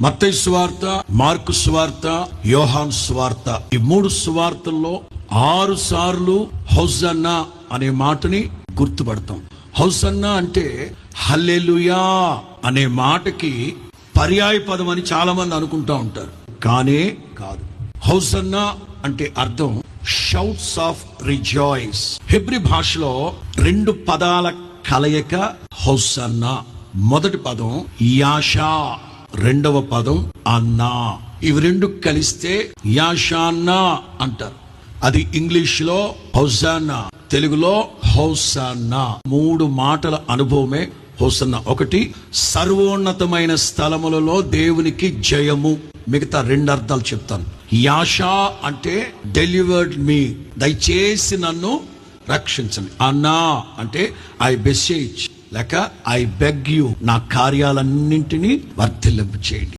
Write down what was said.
మత్తయి సువార్త, మార్కు సువార్త, యోహాను సువార్త, ఈ 3 సువార్తల్లో 6 సార్లు హోసన్నా అనే మాటని గుర్తుపడతాం. హోసన్నా అంటే హల్లెలూయా అనే మాటకి పర్యాయ పదం అని చాలా మంది అనుకుంటా ఉంటారు, కానీ కాదు. హోసన్నా అంటే అర్థం షౌట్స్ ఆఫ్ రిజాయిస్. హెబ్రీ భాషలో 2 పదాల కలయిక హోసన్నా. మొదటి పదం యాషా, రెండవ పదం అన్నా. ఇవి 2 కలిస్తే యాషాన్నా అంటారు. అది ఇంగ్లీష్ లో హోసన్నా, తెలుగులో హోసన్నా. 3 మాటల అనుభవమే హోసన్నా. ఒకటి, సర్వోన్నతమైన స్థలములలో దేవునికి జయము. మిగతా 2 అర్థాలు చెప్తాను. యాషా అంటే డెలివర్డ్ మీ, దయచేసి నన్ను రక్షించండి. అన్నా అంటే ఐ బెసేజ్ లేక ఐ బెగ్ యూ, నా కార్యాలన్నింటినీ వర్ధిల్లింప చేయండి.